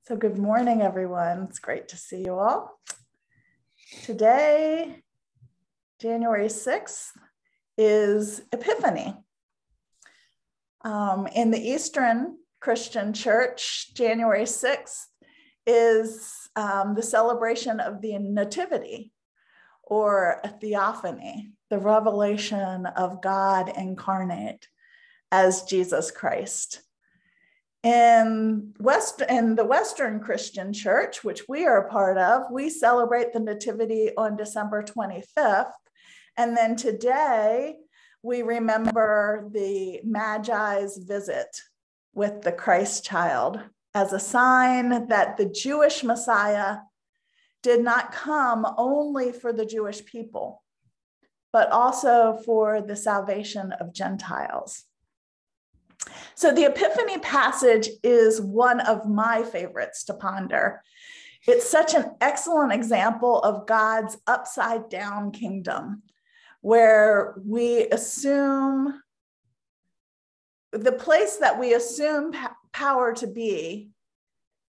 So good morning, everyone. It's great to see you all. Today, January 6th, is Epiphany. In the Eastern Christian Church, January 6th is the celebration of the Nativity, or a theophany, the revelation of God incarnate as Jesus Christ. In the Western Christian Church, which we are a part of, we celebrate the Nativity on December 25th. And then today, we remember the Magi's visit with the Christ child as a sign that the Jewish Messiah did not come only for the Jewish people, but also for the salvation of Gentiles. So the Epiphany passage is one of my favorites to ponder. It's such an excellent example of God's upside down kingdom, where we assume the place that we assume power to be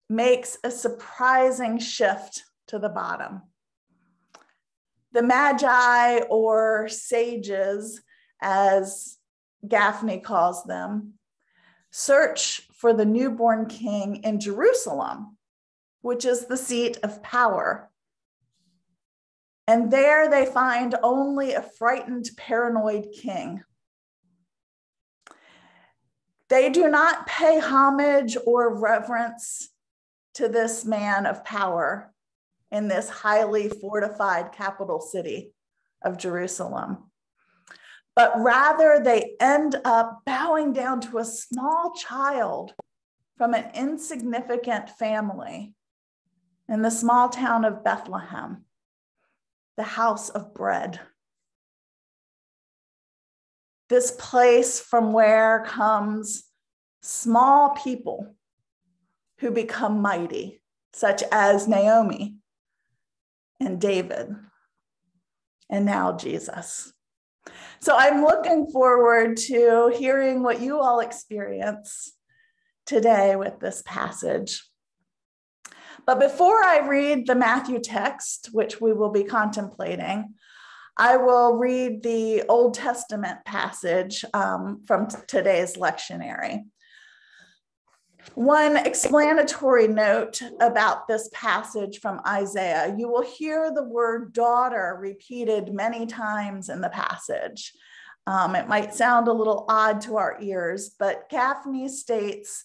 makes a surprising shift to the bottom. The Magi, or sages, as Gaffney calls them, search for the newborn king in Jerusalem, which is the seat of power. And there they find only a frightened, paranoid king. They do not pay homage or reverence to this man of power in this highly fortified capital city of Jerusalem. But rather they end up bowing down to a small child from an insignificant family in the small town of Bethlehem, the house of bread. This place from where comes small people who become mighty, such as Naomi and David, and now Jesus. So I'm looking forward to hearing what you all experience today with this passage. But before I read the Matthew text, which we will be contemplating, I will read the Old Testament passage from today's lectionary. One explanatory note about this passage from Isaiah: you will hear the word daughter repeated many times in the passage. It might sound a little odd to our ears, but Gaffney states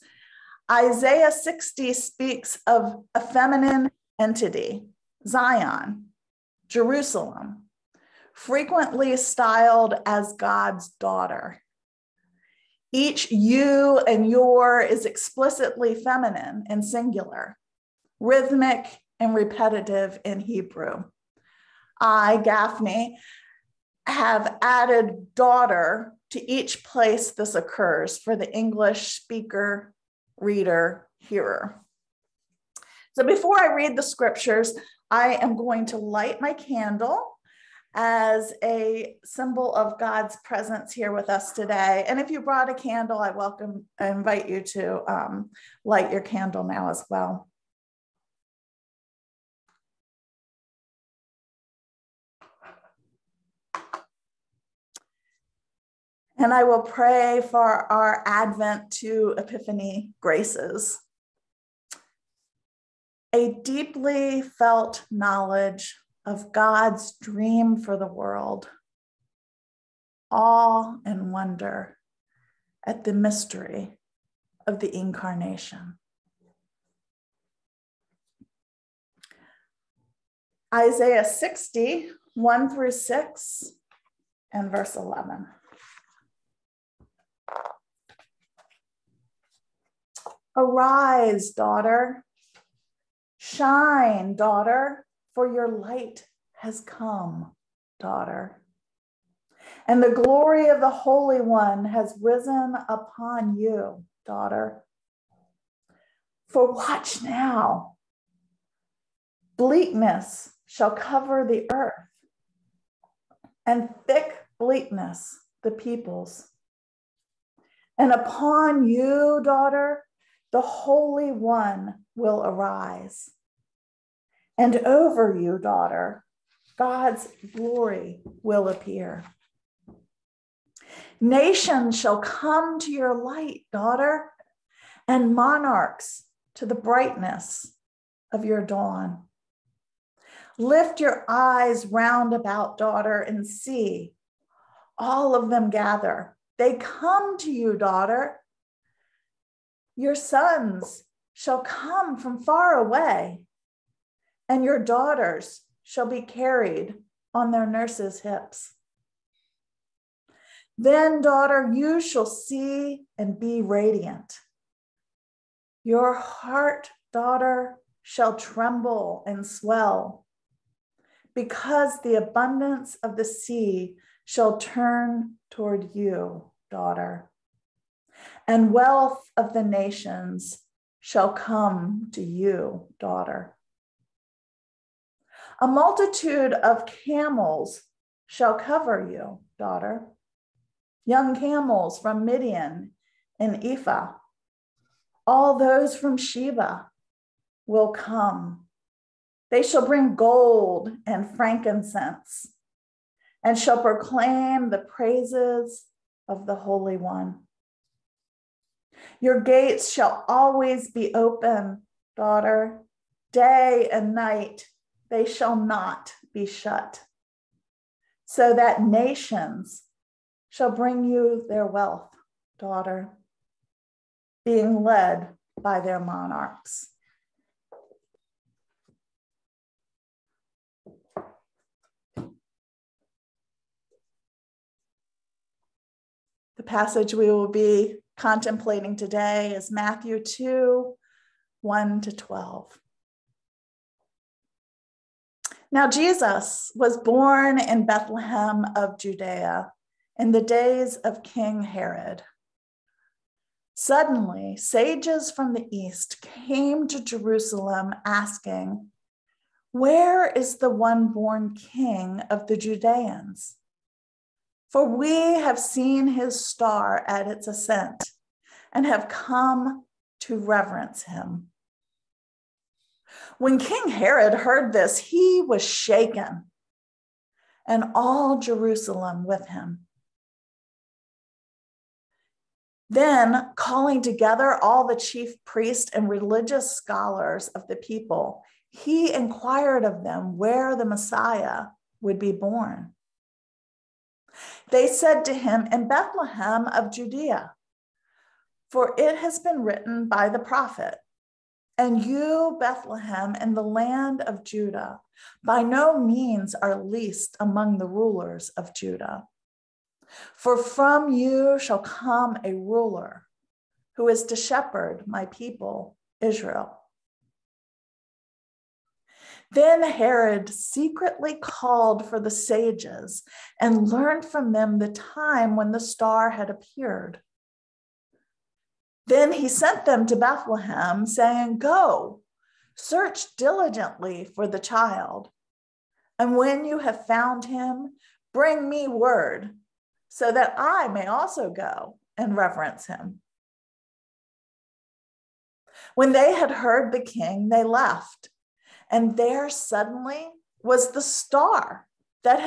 Isaiah 60 speaks of a feminine entity, Zion, Jerusalem, frequently styled as God's daughter. Each you and your is explicitly feminine and singular, rhythmic and repetitive in Hebrew. I, Gaffney, have added daughter to each place this occurs for the English speaker, reader, hearer. So before I read the scriptures, I am going to light my candle as a symbol of God's presence here with us today. And if you brought a candle, I invite you to light your candle now as well. And I will pray for our Advent to Epiphany graces. A deeply felt knowledge of God's dream for the world, awe and wonder at the mystery of the incarnation. Isaiah 60, 1 through 6, and verse 11. Arise, daughter. Shine, daughter, for your light has come, daughter. And the glory of the Holy One has risen upon you, daughter. For watch now, bleakness shall cover the earth, and thick bleakness the peoples. And upon you, daughter, the Holy One will arise. And over you, daughter, God's glory will appear. Nations shall come to your light, daughter, and monarchs to the brightness of your dawn. Lift your eyes round about, daughter, and see. All of them gather. They come to you, daughter. Your sons shall come from far away, and your daughters shall be carried on their nurses' hips. Then, daughter, you shall see and be radiant. Your heart, daughter, shall tremble and swell, because the abundance of the sea shall turn toward you, daughter, and wealth of the nations shall come to you, daughter. A multitude of camels shall cover you, daughter. Young camels from Midian and Ephah. All those from Sheba will come. They shall bring gold and frankincense and shall proclaim the praises of the Holy One. Your gates shall always be open, daughter. Day and night they shall not be shut, so that nations shall bring you their wealth, daughter, being led by their monarchs. The passage we will be contemplating today is Matthew 2, 1-12. Now Jesus was born in Bethlehem of Judea in the days of King Herod. Suddenly, sages from the east came to Jerusalem asking, "Where is the one born King of the Judeans? For we have seen his star at its ascent and have come to reverence him." When King Herod heard this, he was shaken, and all Jerusalem with him. Then, calling together all the chief priests and religious scholars of the people, he inquired of them where the Messiah would be born. They said to him, "In Bethlehem of Judea, for it has been written by the prophet, 'And you, Bethlehem, in the land of Judah, by no means are least among the rulers of Judah. For from you shall come a ruler who is to shepherd my people, Israel.'" Then Herod secretly called for the sages and learned from them the time when the star had appeared. Then he sent them to Bethlehem, saying, "Go, search diligently for the child, and when you have found him, bring me word, so that I may also go and reverence him." When they had heard the king, they left, and there suddenly was the star that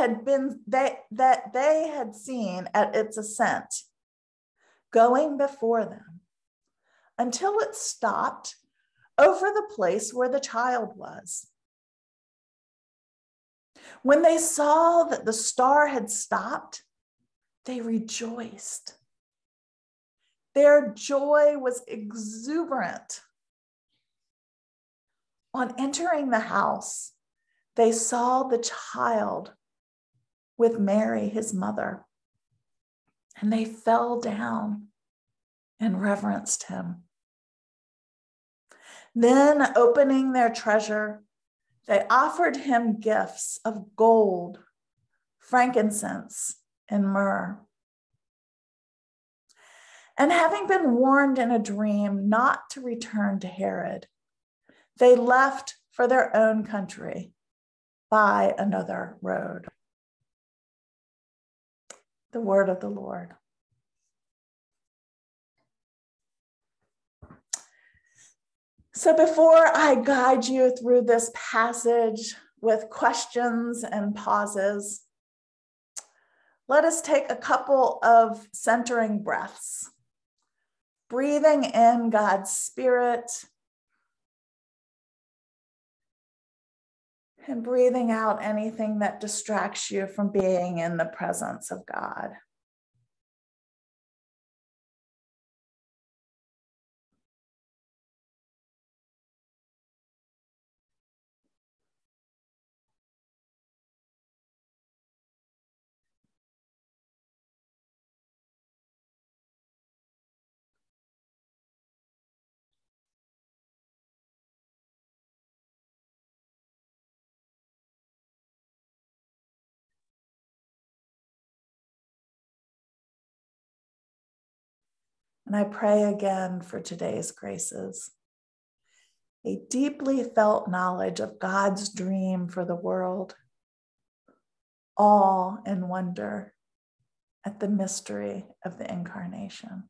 they had seen at its ascent, going before them, until it stopped over the place where the child was. When they saw that the star had stopped, they rejoiced. Their joy was exuberant. On entering the house, they saw the child with Mary, his mother, and they fell down and reverenced him. Then, opening their treasure, they offered him gifts of gold, frankincense, and myrrh. And having been warned in a dream not to return to Herod, they left for their own country by another road. The word of the Lord. So before I guide you through this passage with questions and pauses, let us take a couple of centering breaths, breathing in God's Spirit and breathing out anything that distracts you from being in the presence of God. And I pray again for today's graces, a deeply felt knowledge of God's dream for the world, awe and wonder at the mystery of the incarnation.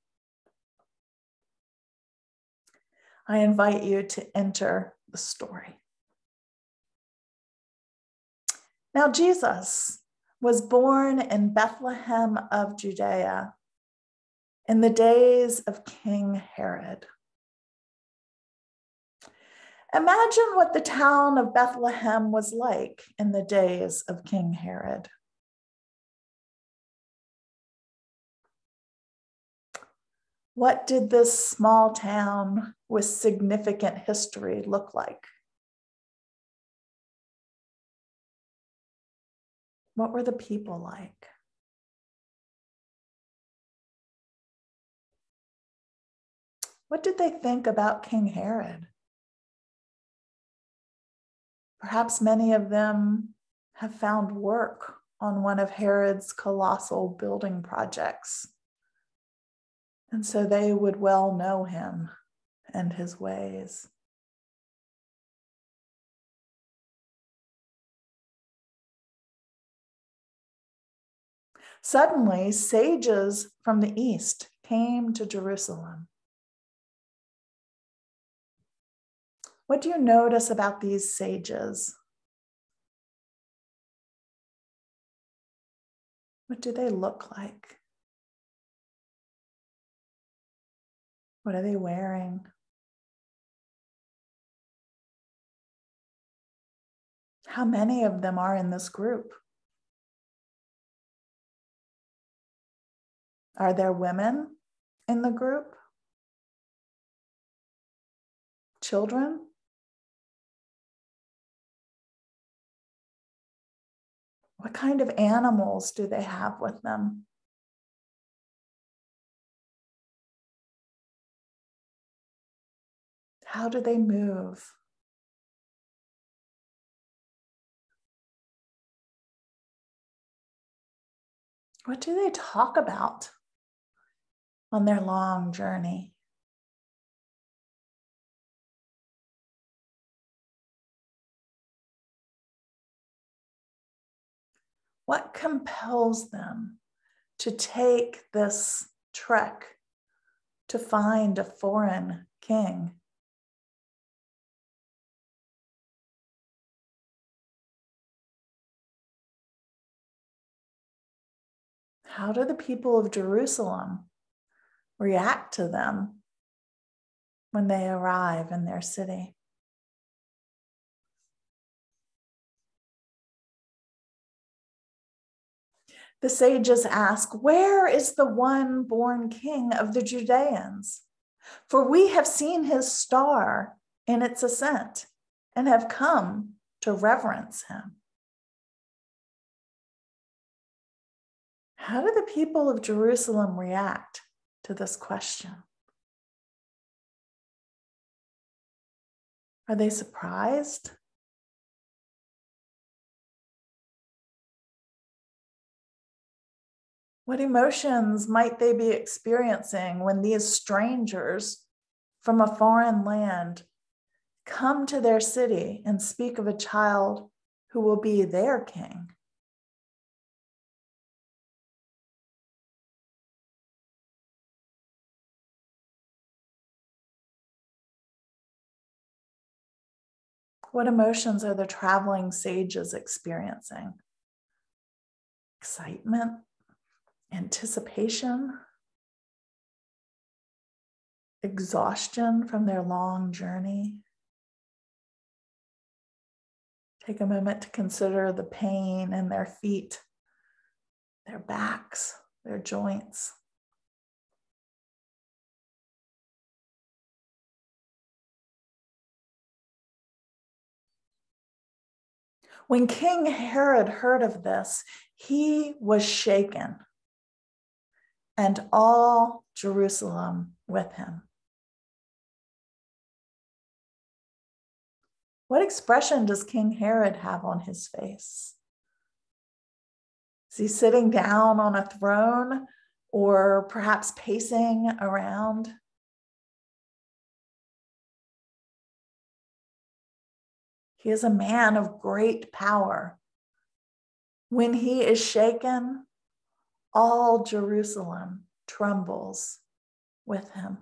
I invite you to enter the story. Now, Jesus was born in Bethlehem of Judea in the days of King Herod. Imagine what the town of Bethlehem was like in the days of King Herod. What did this small town with significant history look like? What were the people like? What did they think about King Herod? Perhaps many of them have found work on one of Herod's colossal building projects. And so they would well know him and his ways. Suddenly, sages from the east came to Jerusalem. What do you notice about these sages? What do they look like? What are they wearing? How many of them are in this group? Are there women in the group? Children? What kind of animals do they have with them? How do they move? What do they talk about on their long journey? What compels them to take this trek to find a foreign king? How do the people of Jerusalem react to them when they arrive in their city? The sages ask, "Where is the one born king of the Judeans? For we have seen his star in its ascent and have come to reverence him." How do the people of Jerusalem react to this question? Are they surprised? What emotions might they be experiencing when these strangers from a foreign land come to their city and speak of a child who will be their king? What emotions are the traveling sages experiencing? Excitement, anticipation, exhaustion from their long journey. Take a moment to consider the pain in their feet, their backs, their joints. When King Herod heard of this, he was shaken, and all Jerusalem with him. What expression does King Herod have on his face? Is he sitting down on a throne or perhaps pacing around? He is a man of great power. When he is shaken, all Jerusalem trembles with him.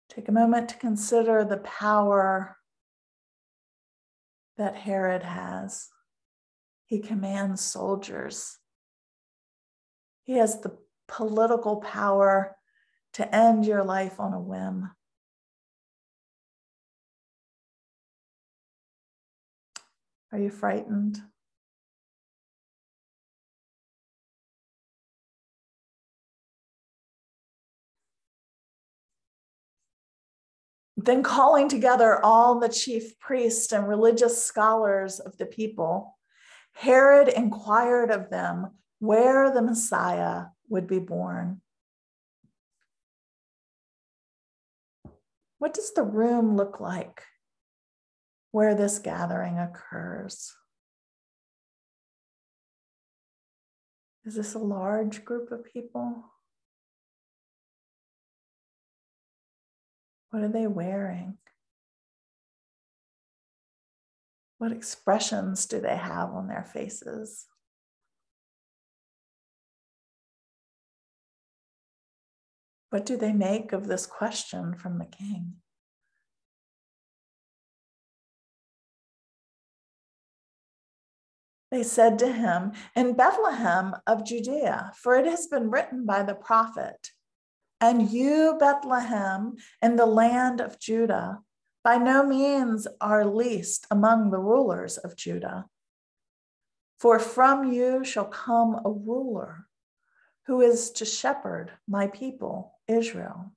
Take a moment to consider the power that Herod has. He commands soldiers. He has the political power to end your life on a whim. Are you frightened? Then calling together all the chief priests and religious scholars of the people, Herod inquired of them where the Messiah would be born. What does the room look like where this gathering occurs? Is this a large group of people? What are they wearing? What expressions do they have on their faces? What do they make of this question from the king? They said to him, "In Bethlehem of Judea, for it has been written by the prophet, and you, Bethlehem, in the land of Judah, by no means are least among the rulers of Judah. For from you shall come a ruler who is to shepherd my people, Israel."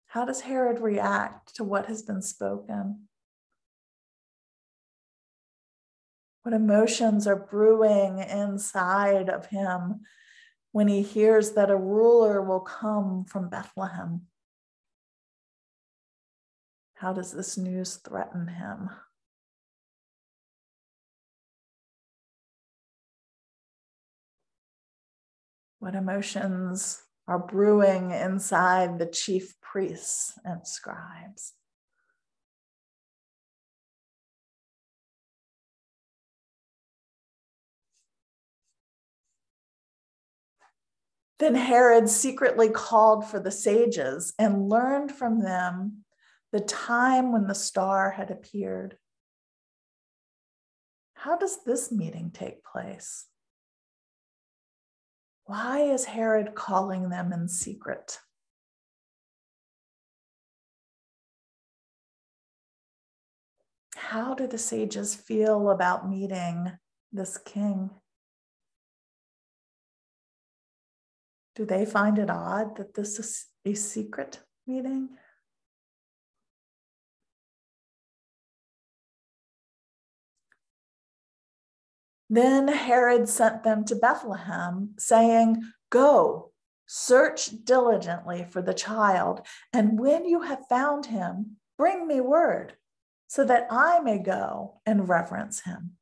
How does Herod react to what has been spoken? What emotions are brewing inside of him when he hears that a ruler will come from Bethlehem? How does this news threaten him? What emotions are brewing inside the chief priests and scribes? Then Herod secretly called for the sages and learned from them the time when the star had appeared. How does this meeting take place? Why is Herod calling them in secret? How do the sages feel about meeting this king? Do they find it odd that this is a secret meeting? Then Herod sent them to Bethlehem, saying, "Go, search diligently for the child, and when you have found him, bring me word, so that I may go and reverence him."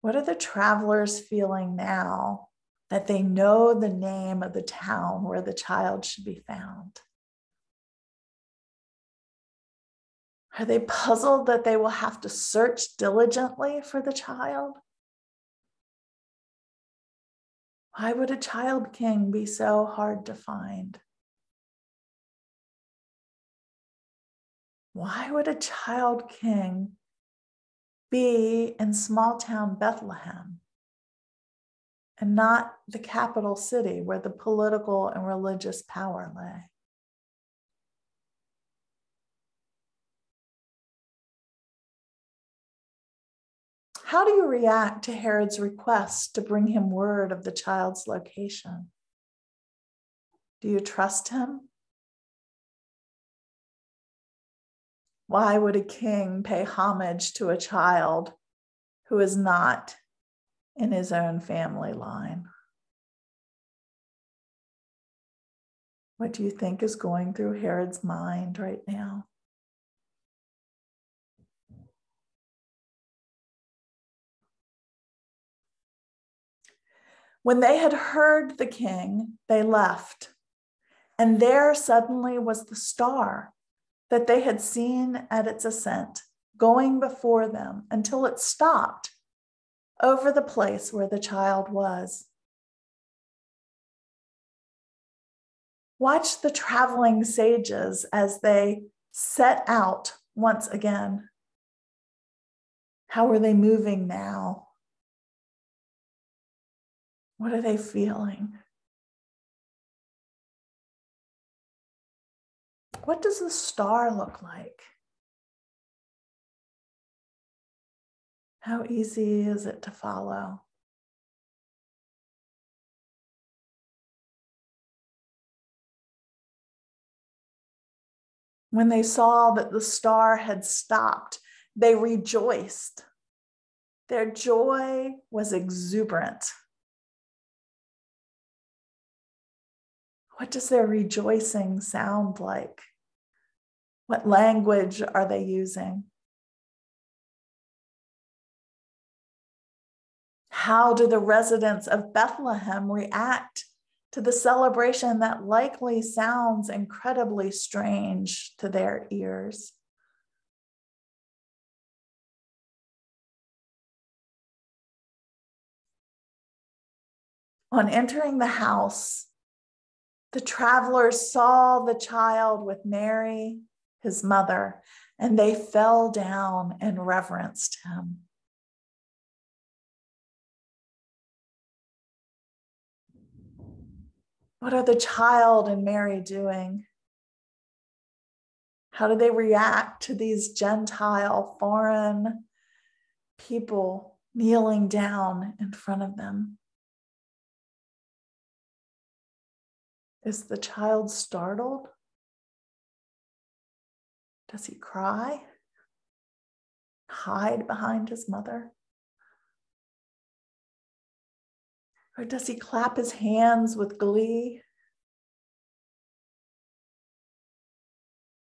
What are the travelers feeling now that they know the name of the town where the child should be found? Are they puzzled that they will have to search diligently for the child? Why would a child king be so hard to find? Why would a child king be in small town Bethlehem and not the capital city where the political and religious power lay? How do you react to Herod's request to bring him word of the child's location? Do you trust him? Why would a king pay homage to a child who is not in his own family line? What do you think is going through Herod's mind right now? When they had heard the king, they left. And there suddenly was the star that they had seen at its ascent, going before them until it stopped over the place where the child was. Watch the traveling sages as they set out once again. How are they moving now? What are they feeling? What does the star look like? How easy is it to follow? When they saw that the star had stopped, they rejoiced. Their joy was exuberant. What does their rejoicing sound like? What language are they using? How do the residents of Bethlehem react to the celebration that likely sounds incredibly strange to their ears? On entering the house, the travelers saw the child with Mary, his mother, and they fell down and reverenced him. What are the child and Mary doing? How do they react to these Gentile, foreign people kneeling down in front of them? Is the child startled? Does he cry? Hide behind his mother? Or does he clap his hands with glee?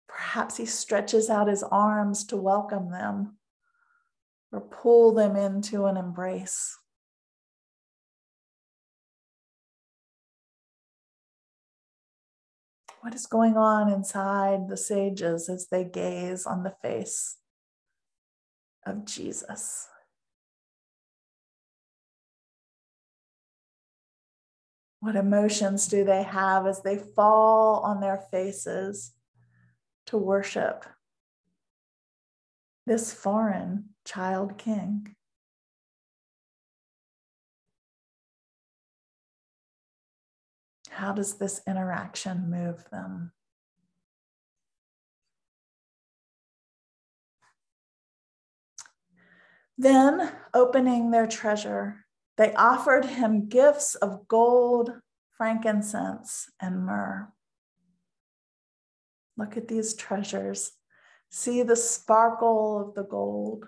Perhaps he stretches out his arms to welcome them or pull them into an embrace. What is going on inside the sages as they gaze on the face of Jesus? What emotions do they have as they fall on their faces to worship this foreign child king? How does this interaction move them? Then, opening their treasure, they offered him gifts of gold, frankincense, and myrrh. Look at these treasures. See the sparkle of the gold.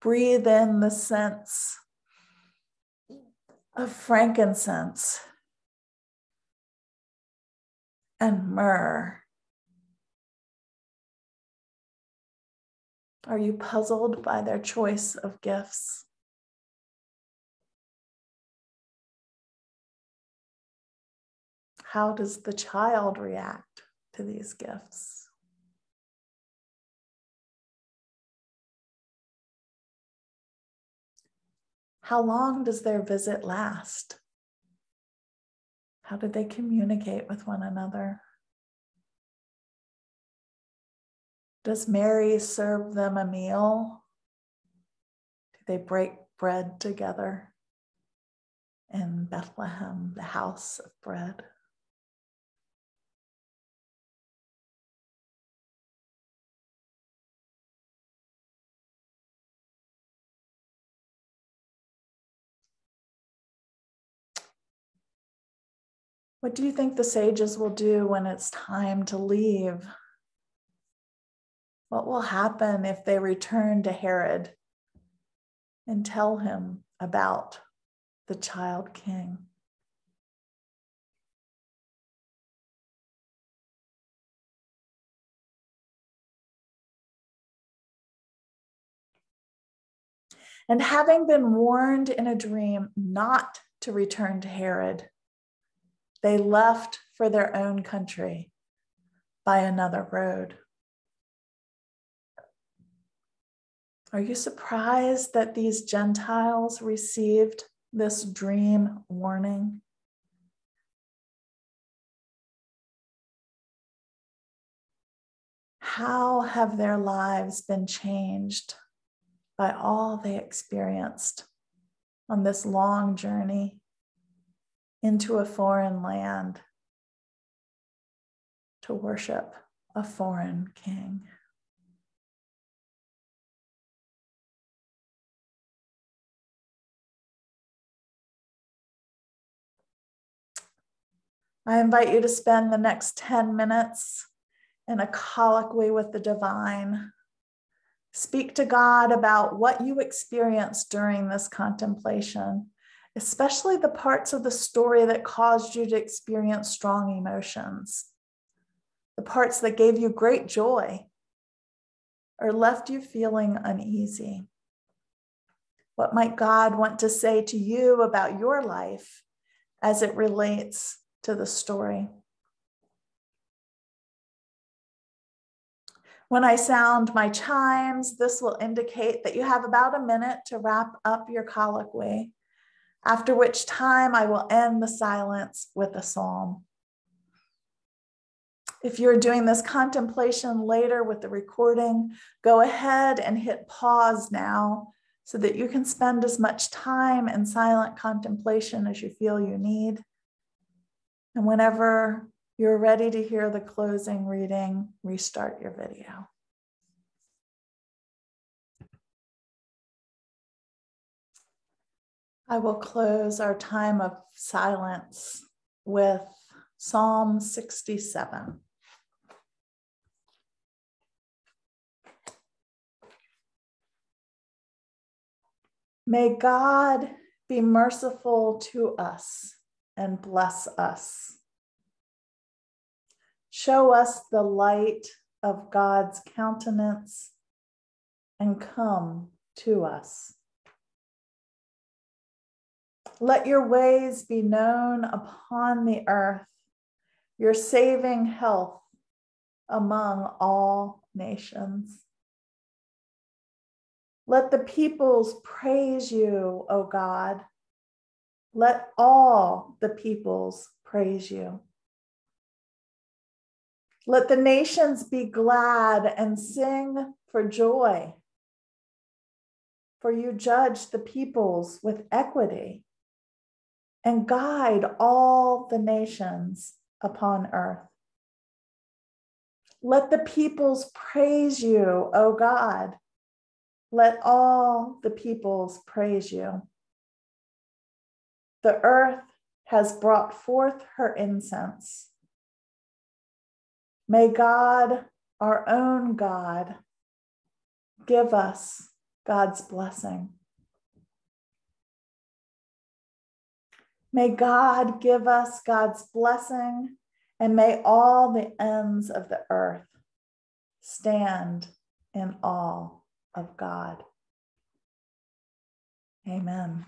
Breathe in the scents of frankincense and myrrh. Are you puzzled by their choice of gifts? How does the child react to these gifts? How long does their visit last? How did they communicate with one another? Does Mary serve them a meal? Do they break bread together in Bethlehem, the house of bread? What do you think the sages will do when it's time to leave? What will happen if they return to Herod and tell him about the child king? And having been warned in a dream not to return to Herod, they left for their own country by another road. Are you surprised that these Gentiles received this dream warning? How have their lives been changed by all they experienced on this long journey into a foreign land to worship a foreign king? I invite you to spend the next 10 minutes in a colloquy with the divine. Speak to God about what you experienced during this contemplation, especially the parts of the story that caused you to experience strong emotions, the parts that gave you great joy or left you feeling uneasy. What might God want to say to you about your life as it relates to the story? When I sound my chimes, this will indicate that you have about a minute to wrap up your colloquy, after which time I will end the silence with a psalm. If you're doing this contemplation later with the recording, go ahead and hit pause now so that you can spend as much time in silent contemplation as you feel you need. And whenever you're ready to hear the closing reading, restart your video. I will close our time of silence with Psalm 67. May God be merciful to us and bless us. Show us the light of God's countenance and come to us. Let your ways be known upon the earth, your saving health among all nations. Let the peoples praise you, O God. Let all the peoples praise you. Let the nations be glad and sing for joy, for you judge the peoples with equity and guide all the nations upon earth. Let the peoples praise you, O God. Let all the peoples praise you. The earth has brought forth her incense. May God, our own God, give us God's blessing. May God give us God's blessing, and may all the ends of the earth stand in awe of God. Amen.